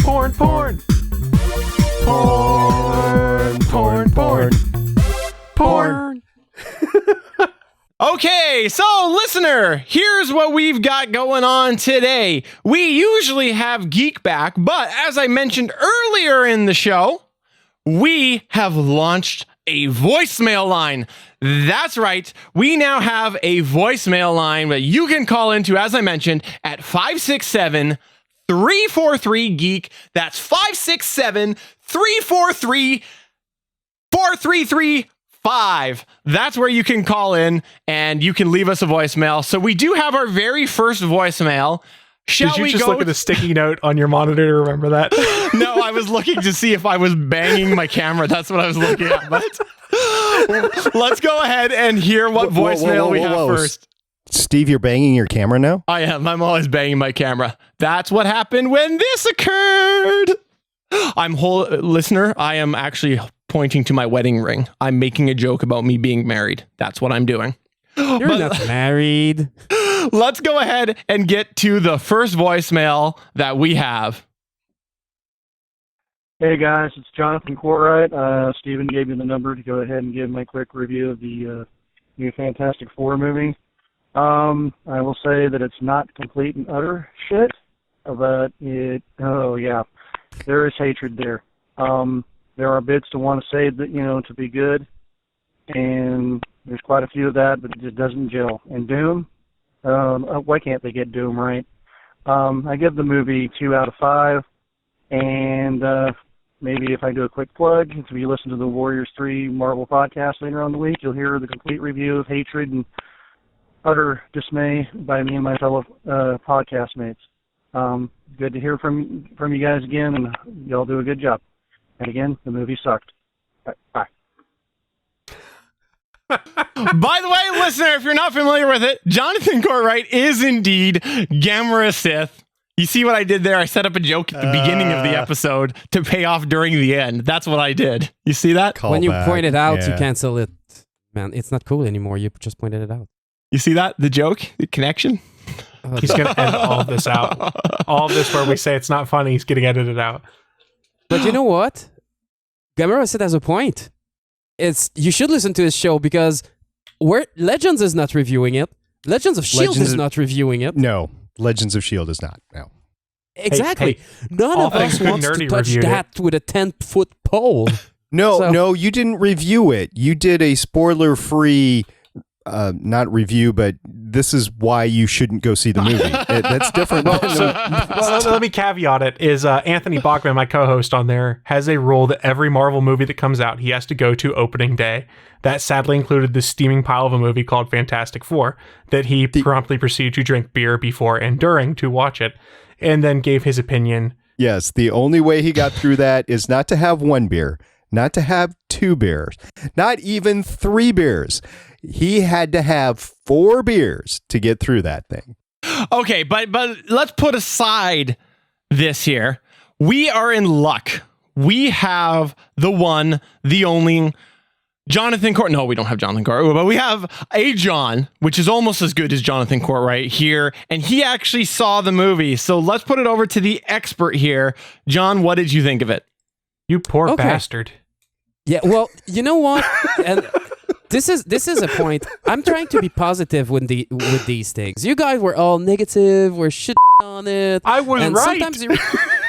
Porn. Okay, so listener, here's what we've got going on today. We usually have Geek back, but as I mentioned earlier in the show, we have launched a voicemail line. That's right. We now have a voicemail line that you can call into, as I mentioned, at 567-343-GEEK. That's 567-343-4335. That's where you can call in and you can leave us a voicemail. So we do have our very first voicemail. Did you just look at the sticky note on your monitor to remember that? No, I was looking to see if I was banging my camera. That's what I was looking at. But let's go ahead and hear what voicemail we have first. Steve, you're banging your camera now? I am. I'm always banging my camera. That's what happened when this occurred. Listener, I am actually pointing to my wedding ring. I'm making a joke about me being married. That's what I'm doing. You're not married. Let's go ahead and get to the first voicemail that we have. Hey guys, it's Jonathan Courtwright. Steven gave me the number to go ahead and give my quick review of the new Fantastic Four movie. I will say that it's not complete and utter shit, but there is hatred there. There are bits to want to say that, to be good, and there's quite a few of that, but it just doesn't gel. And Doom, why can't they get Doom right? I give the movie 2 out of 5, and maybe if I do a quick plug, if you listen to the Warriors 3 Marvel podcast later on in the week, you'll hear the complete review of hatred and utter dismay by me and my fellow podcast mates. Good to hear from you guys again, and y'all do a good job. And again, the movie sucked. Bye. By the way, listener, if you're not familiar with it, Jonathan Courtwright is indeed Gamera Sith. You see what I did there? I set up a joke at the beginning of the episode to pay off during the end. That's what I did. You see that? When you point it out, you cancel it. Man, it's not cool anymore. You just pointed it out. You see that? The joke? The connection? He's going to edit all of this out. All of this where we say it's not funny, he's getting edited out. But you know what? Gamera Sith has a point. You should listen to his show because Legends is not reviewing it. Legends of S.H.I.E.L.D. is not reviewing it. No, Legends of S.H.I.E.L.D. is not. No. Exactly. None of us wants to touch that with a 10-foot pole. No, you didn't review it. You did a spoiler-free, not review, but this is why you shouldn't go see the movie. That's different. Let me caveat it. Is Anthony Bachman, my co-host on there, has a rule that every Marvel movie that comes out, he has to go to opening day. That sadly included the steaming pile of a movie called Fantastic Four that he promptly proceeded to drink beer before and during to watch it, and then gave his opinion. Yes, the only way he got through that is not to have one beer, not to have 2 beers, not even 3 beers. He had to have 4 beers to get through that thing. Okay, but let's put aside this here. We are in luck. We have the one, the only Jonathan Court. No, we don't have Jonathan Court, but we have a John, which is almost as good as Jonathan Court right here. And he actually saw the movie. So let's put it over to the expert here. John, what did you think of it? You poor bastard. Yeah, well, you know what? And this is a point. I'm trying to be positive with these things. You guys were all negative. We're shit on it. I was right.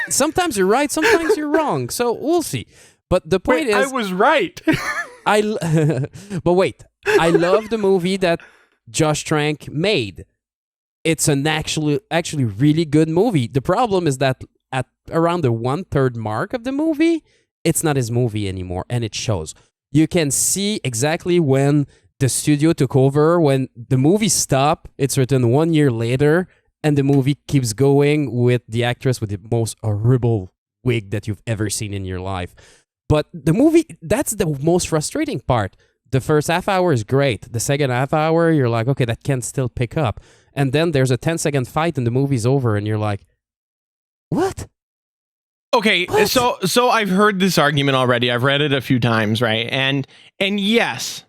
Sometimes you're right. Sometimes you're wrong. So we'll see. But the point is, I was right. But wait, I love the movie that Josh Trank made. It's an actually really good movie. The problem is that at around the 1/3 mark of the movie, it's not his movie anymore, and it shows. You can see exactly when the studio took over, when the movie stopped. It's written 1 year later, and the movie keeps going with the actress with the most horrible wig that you've ever seen in your life. But the movie, that's the most frustrating part. The first half hour is great. The second half hour, you're like, okay, that can still pick up. And then there's a 10-second fight and the movie's over, and you're like, what? Okay, what? So I've heard this argument already. I've read it a few times, right? And yes,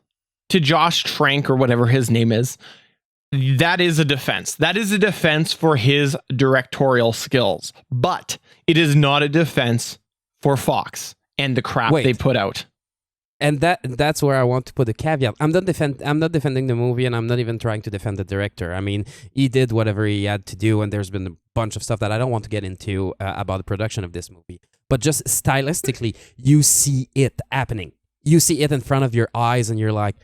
to Josh Trank or whatever his name is, that is a defense. That is a defense for his directorial skills. But it is not a defense for Fox and the crap they put out. And that's where I want to put a caveat. I'm not defending the movie, and I'm not even trying to defend the director. I mean, he did whatever he had to do, and there's been a bunch of stuff that I don't want to get into about the production of this movie. But just stylistically, you see it happening. You see it in front of your eyes, and you're like,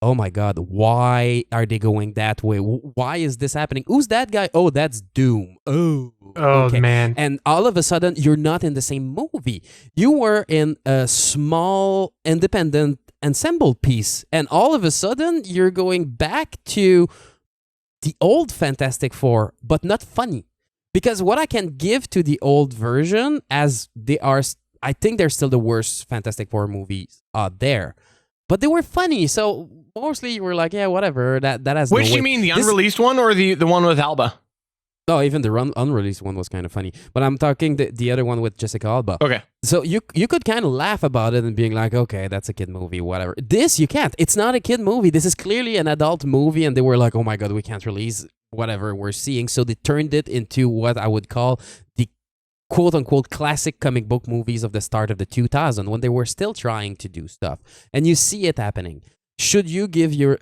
oh my God, why are they going that way? Why is this happening? Who's that guy? Oh, that's Doom. Oh, okay. Man. And all of a sudden, you're not in the same movie. You were in a small, independent ensemble piece. And all of a sudden, you're going back to the old Fantastic Four, but not funny. Because what I can give to the old version, as they are, I think they're still the worst Fantastic Four movies out there. But they were funny, so mostly you were like, yeah, whatever. That has. Which you mean the unreleased one or the one with Alba? No, even the unreleased one was kind of funny. But I'm talking the other one with Jessica Alba. Okay. So you could kind of laugh about it and being like, okay, that's a kid movie, whatever. This you can't. It's not a kid movie. This is clearly an adult movie, and they were like, oh my God, we can't release whatever we're seeing. So they turned it into what I would call the quote-unquote classic comic book movies of the start of the 2000s, when they were still trying to do stuff. And you see it happening. Should you give your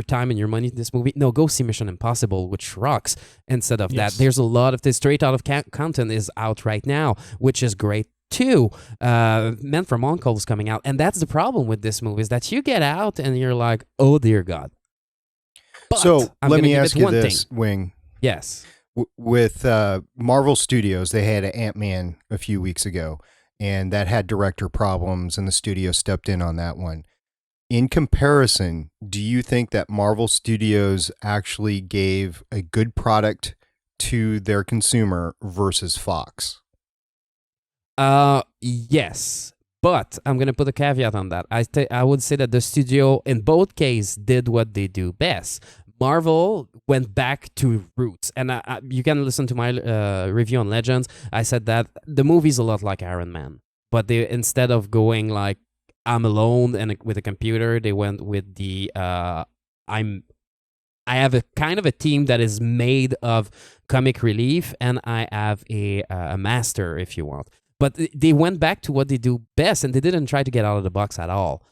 time and your money to this movie? No, go see Mission Impossible, which rocks. Instead of that, there's a lot of this Straight Out of Compton is out right now, which is great too. Men from U.N.C.L.E. is coming out. And that's the problem with this movie, is that you get out and you're like, oh dear God. But so let me ask you this, Wing. Yes. With Marvel Studios, they had an Ant-Man a few weeks ago, and that had director problems, and the studio stepped in on that one. In comparison, do you think that Marvel Studios actually gave a good product to their consumer versus Fox? Yes, but I'm going to put a caveat on that. I would say that the studio, in both cases, did what they do best. Marvel went back to roots, and you can listen to my review on Legends. I said that the movie's a lot like Iron Man, but they, instead of going like I'm alone and with a computer, they went with the I have a kind of a team that is made of comic relief, and I have a master, if you want. But they went back to what they do best, and they didn't try to get out of the box at all.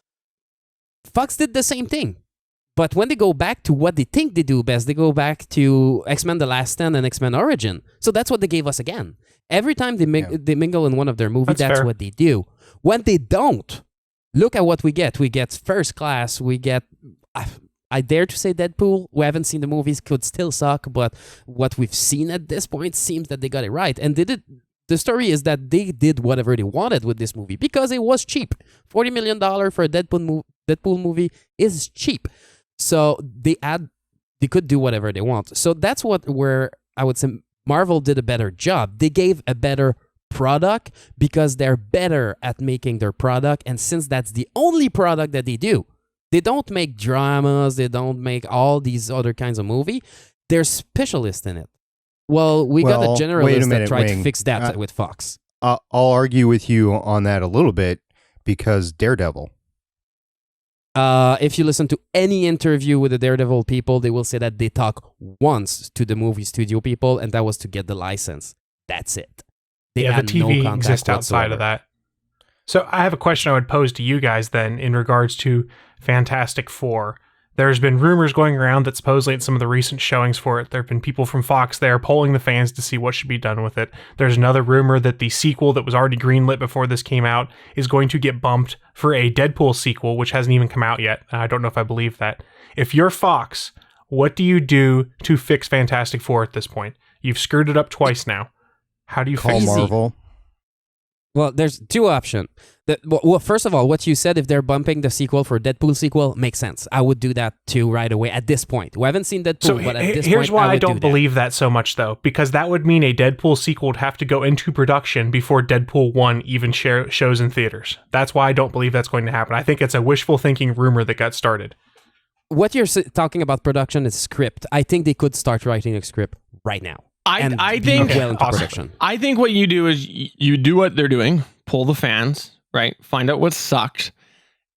Fox did the same thing. But when they go back to what they think they do best, they go back to X-Men The Last Stand and X-Men Origin. So that's what they gave us again. Every time they mingle in one of their movies, that's what they do. When they don't, look at what we get. We get First Class. We get, I dare to say Deadpool. We haven't seen the movies, could still suck, but what we've seen at this point seems that they got it right. And the story is that they did whatever they wanted with this movie because it was cheap. $40 million for a Deadpool movie is cheap. So they could do whatever they want. So that's where I would say Marvel did a better job. They gave a better product because they're better at making their product. And since that's the only product that they do, they don't make dramas. They don't make all these other kinds of movie. They're specialists in it. Well, we got a generalist that tried to fix that with Fox. I'll argue with you on that a little bit because Daredevil. If you listen to any interview with the Daredevil people, they will say that they talk once to the movie studio people, and that was to get the license. That's it. They had the TV no exists outside of that. So I have a question I would pose to you guys then in regards to Fantastic Four. There's been rumors going around that supposedly at some of the recent showings for it, there have been people from Fox there polling the fans to see what should be done with it. There's another rumor that the sequel that was already greenlit before this came out is going to get bumped for a Deadpool sequel, which hasn't even come out yet. I don't know if I believe that. If you're Fox, what do you do to fix Fantastic Four at this point? You've screwed it up twice now. How do you call fix Marvel? Well, there's two options. Well, first of all, what you said, if they're bumping the sequel for Deadpool sequel, makes sense. I would do that too right away at this point. We haven't seen Deadpool, but at this here's point, why I don't believe that so much, though, because that would mean a Deadpool sequel would have to go into production before Deadpool 1 even shows in theaters. That's why I don't believe that's going to happen. I think it's a wishful thinking rumor that got started. What you're talking about production is script. I think they could start writing a script right now. I think what you do is you do what they're doing, pull the fans, right? Find out what sucked,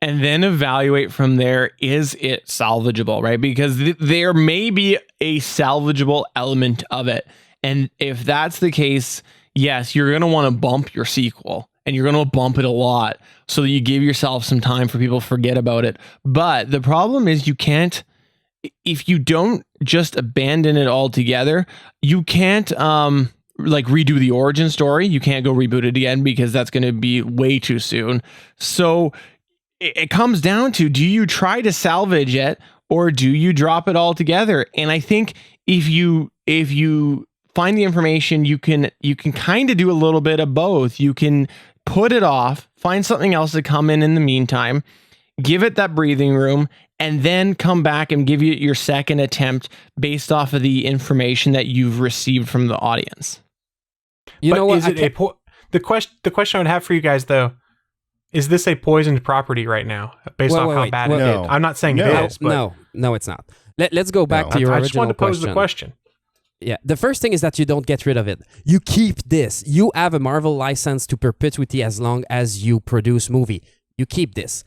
and then evaluate from there. Is it salvageable, right? Because there may be a salvageable element of it. And if that's the case, yes, you're going to want to bump your sequel, and you're going to bump it a lot so that you give yourself some time for people to forget about it. But the problem is you can't, if you don't just abandon it altogether, you can't like redo the origin story. You can't go reboot it again because that's going to be way too soon. So it comes down to, do you try to salvage it or do you drop it all together? And I think if you find the information, you can kind of do a little bit of both. You can put it off, find something else to come in the meantime, give it that breathing room, and then come back and give you your second attempt based off of the information that you've received from the audience. You know what? The question I would have for you guys, though, is this a poisoned property right now based off how bad it is? I'm not saying it is. But no, it's not. Let's go back to your original question. I just wanted to pose the question. Yeah, the first thing is that you don't get rid of it. You keep this. You have a Marvel license to perpetuity as long as you produce movie. You keep this.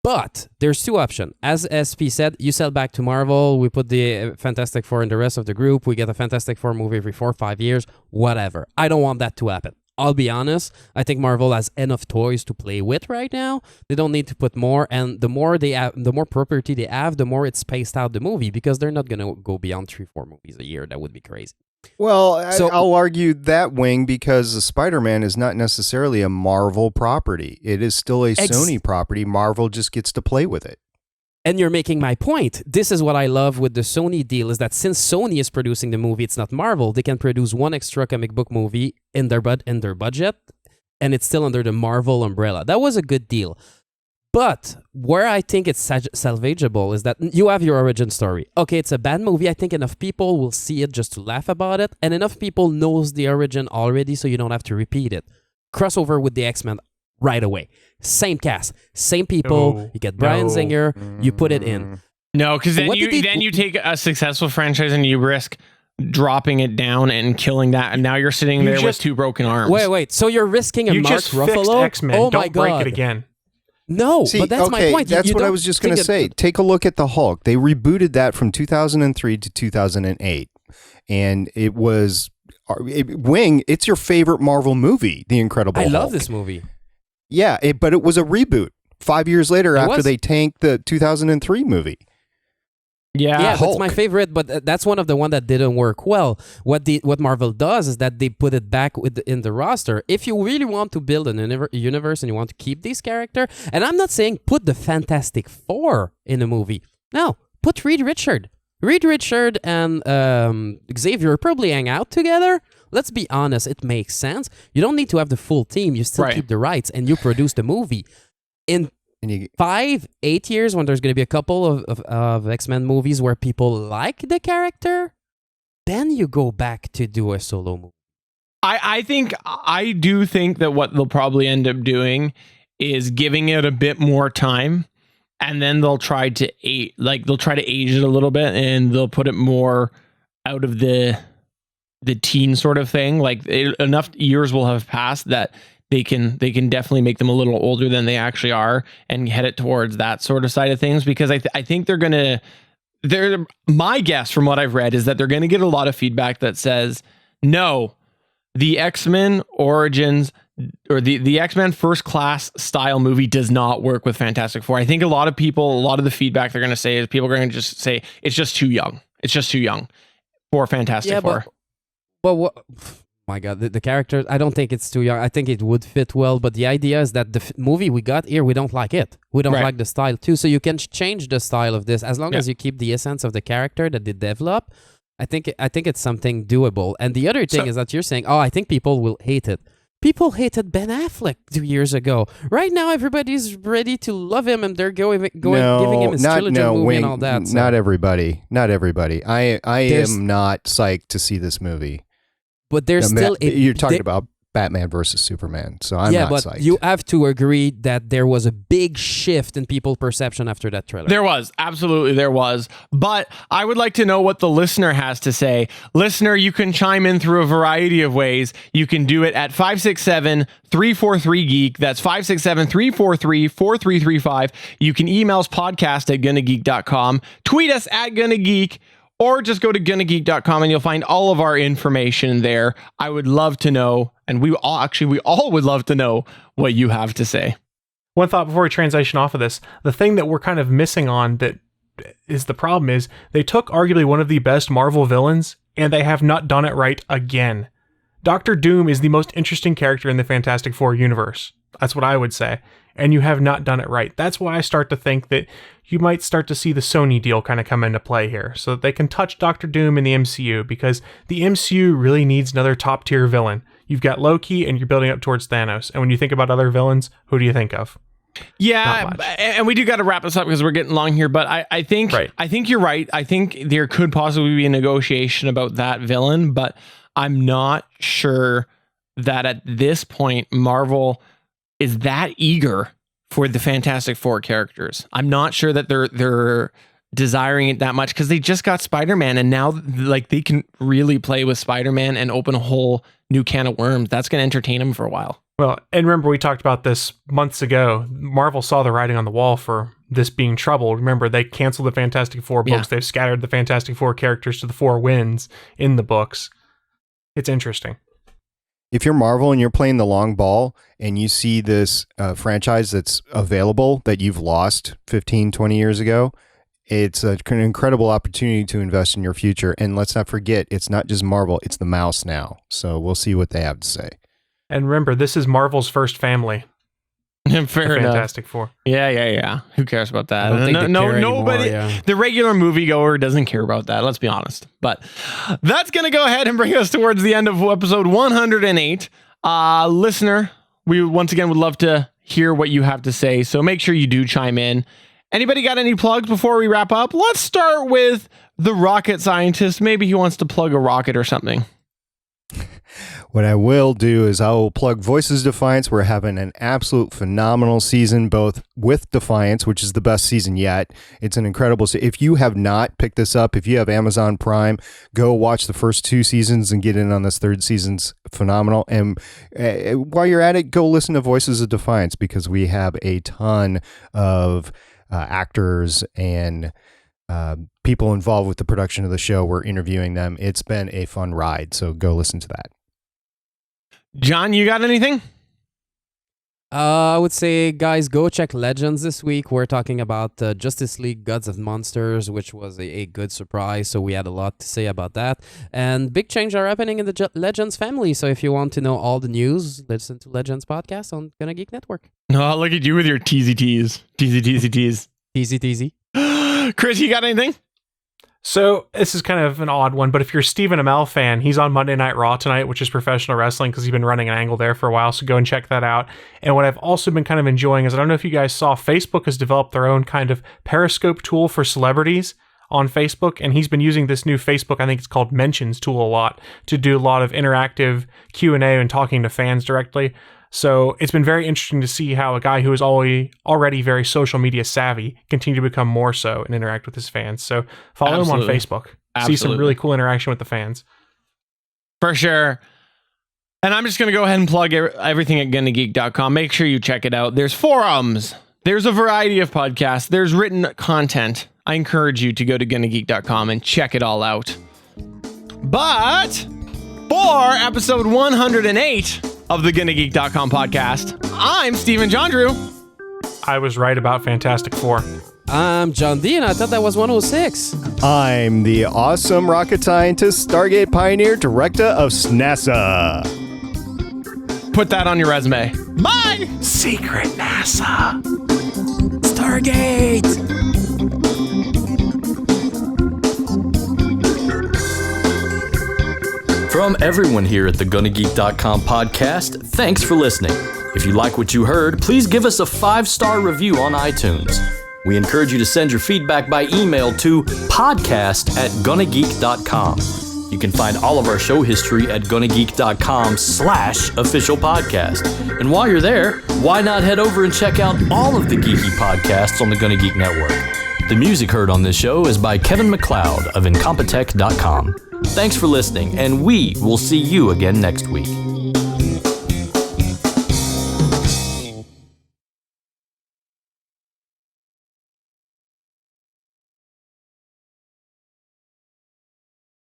But there's two options. As SP said, you sell back to Marvel. We put the Fantastic Four in the rest of the group. We get a Fantastic Four movie every 4 or 5 years. Whatever. I don't want that to happen. I'll be honest. I think Marvel has enough toys to play with right now. They don't need to put more. And the more they have, the more property they have, the more it's spaced out the movie because they're not going to go beyond 3-4 movies a year. That would be crazy. Well, I'll argue that wing because the Spider-Man is not necessarily a Marvel property. It is still a Sony property. Marvel just gets to play with it. And you're making my point. This is what I love with the Sony deal is that since Sony is producing the movie, it's not Marvel. They can produce one extra comic book movie in their budget, and it's still under the Marvel umbrella. That was a good deal. But where I think it's salvageable is that you have your origin story. Okay, it's a bad movie. I think enough people will see it just to laugh about it, and enough people knows the origin already, so you don't have to repeat it. Crossover with the X-Men right away. Same cast, same people. You get Bryan Singer. You put it in. No, because then you take a successful franchise and you risk dropping it down and killing that, and now you're sitting there with two broken arms. Wait. So you're risking a Mark Ruffalo? X-Men. Oh my God! God. Break it again. No, but that's my point. That's what I was just going to say. Take a look at the Hulk. They rebooted that from 2003 to 2008, and it was Wing. It's your favorite Marvel movie, The Incredible Hulk. I love this movie. Yeah, but it was a reboot 5 years later after they tanked the 2003 movie. Yeah, that's my favorite, but that's one of the one that didn't work well. What Marvel does is that they put it back in the roster. If you really want to build an universe and you want to keep this character, and I'm not saying put the Fantastic Four in a movie. No, put Reed Richard. Reed Richard and Xavier probably hang out together. Let's be honest, it makes sense. You don't need to have the full team. You still keep the rights and you produce the movie. In 5-8 years, when there's going to be a couple of X-Men movies where people like the character, then you go back to do a solo movie. I do think that what they'll probably end up doing is giving it a bit more time, and then they'll try to age it a little bit, and they'll put it more out of the teen sort of thing. Like enough years will have passed that they can definitely make them a little older than they actually are and head it towards that sort of side of things, because I think my guess from what I've read is that they're going to get a lot of feedback that says, no, the X-Men Origins or the X-Men First Class style movie does not work with Fantastic Four. I think a lot of the feedback they're going to say is people are going to just say it's just too young. It's just too young for Fantastic Four. But what... My God, the characters, I don't think it's too young. I think it would fit well, but the idea is that the movie we got here, we don't like it. We don't like the style too, so you can change the style of this as long as you keep the essence of the character that they develop. I think it's something doable. And the other thing is that you're saying, I think people will hate it. People hated Ben Affleck 2 years ago. Right now, everybody's ready to love him, and they're giving him his trilogy movie and all that. So. Not everybody. I am not psyched to see this movie. But there's you're talking about Batman versus Superman, so I'm not psyched. You have to agree that there was a big shift in people's perception after that trailer. There was. Absolutely, there was. But I would like to know what the listener has to say. Listener, you can chime in through a variety of ways. You can do it at 567-343-GEEK. That's 567-343-4335. You can email us podcast@GonnaGeek.com. Tweet us at GonnaGeek. Or just go to GonnaGeek.com and you'll find all of our information there. I would love to know, and we all would love to know what you have to say. One thought before we transition off of this, the thing that we're kind of missing on that is the problem is they took arguably one of the best Marvel villains and they have not done it right again. Dr. Doom is the most interesting character in the Fantastic Four universe. That's what I would say. And you have not done it right. That's why I start to think that you might start to see the Sony deal kind of come into play here so that they can touch Dr. Doom in the MCU, because the MCU really needs another top tier villain. You've got Loki and you're building up towards Thanos. And when you think about other villains, who do you think of? Yeah, and we do got to wrap this up because we're getting long here, but I think you're right. I think there could possibly be a negotiation about that villain, but I'm not sure that at this point Marvel is that eager for the Fantastic Four characters. I'm not sure that they're desiring it that much because they just got Spider-Man, and now like they can really play with Spider-Man and open a whole new can of worms. That's going to entertain them for a while. Well, and remember we talked about this months ago. Marvel saw the writing on the wall for this being trouble. Remember, they canceled the Fantastic Four books. They've scattered the Fantastic Four characters to the four winds in the books. It's interesting. If you're Marvel and you're playing the long ball and you see this franchise that's available that you've lost 15, 20 years ago, it's an incredible opportunity to invest in your future. And let's not forget, it's not just Marvel, it's the mouse now. So we'll see what they have to say. And remember, this is Marvel's first family. Fair enough. Fantastic Four. Yeah. Who cares about that? Nobody. The regular moviegoer doesn't care about that. Let's be honest. But that's going to go ahead and bring us towards the end of episode 108. Listener, we once again would love to hear what you have to say. So make sure you do chime in. Anybody got any plugs before we wrap up? Let's start with the rocket scientist. Maybe he wants to plug a rocket or something. What I will do is I will plug Voices Defiance. We're having an absolute phenomenal season, both with Defiance, which is the best season yet. It's an incredible If you have not picked this up, if you have Amazon Prime, go watch the first 2 seasons and get in on this 3rd season's phenomenal. And while you're at it, go listen to Voices of Defiance, because we have a ton of actors and people involved with the production of the show. We're interviewing them. It's been a fun ride, so go listen to that. John, you got anything? I would say, guys, go check Legends this week. We're talking about Justice League Gods of Monsters, which was a good surprise. So we had a lot to say about that. And big changes are happening in the Legends family. So if you want to know all the news, listen to Legends podcast on GonnaGeek Network. Oh, look at you with your teasy tease. Teasy. Chris, you got anything? So this is kind of an odd one, but if you're a Stephen Amell fan, he's on Monday Night Raw tonight, which is professional wrestling because he's been running an angle there for a while. So go and check that out. And what I've also been kind of enjoying is, I don't know if you guys saw, Facebook has developed their own kind of Periscope tool for celebrities on Facebook. And he's been using this new Facebook, I think it's called Mentions tool, a lot to do a lot of interactive Q&A and talking to fans directly. So it's been very interesting to see how a guy who is already very social media savvy continue to become more so and interact with his fans. So follow him on Facebook. See some really cool interaction with the fans. For sure. And I'm just going to go ahead and plug everything at GonnaGeek.com. Make sure you check it out. There's forums. There's a variety of podcasts. There's written content. I encourage you to go to GonnaGeek.com and check it all out. But for episode 108 of the GonnaGeek.com podcast, I'm Stephen John Drew. I was right about Fantastic Four. I'm John D, and I thought that was 106. I'm the awesome rocket scientist, Stargate Pioneer, Director of NASA. Put that on your resume. Bye! Secret NASA. Stargate! From everyone here at the GonnaGeek.com podcast, thanks for listening. If you like what you heard, please give us a 5-star review on iTunes. We encourage you to send your feedback by email to podcast@GonnaGeek.com. You can find all of our show history at GonnaGeek.com/official podcast. And while you're there, why not head over and check out all of the geeky podcasts on the GonnaGeek Network. The music heard on this show is by Kevin MacLeod of Incompetech.com. Thanks for listening, and we will see you again next week.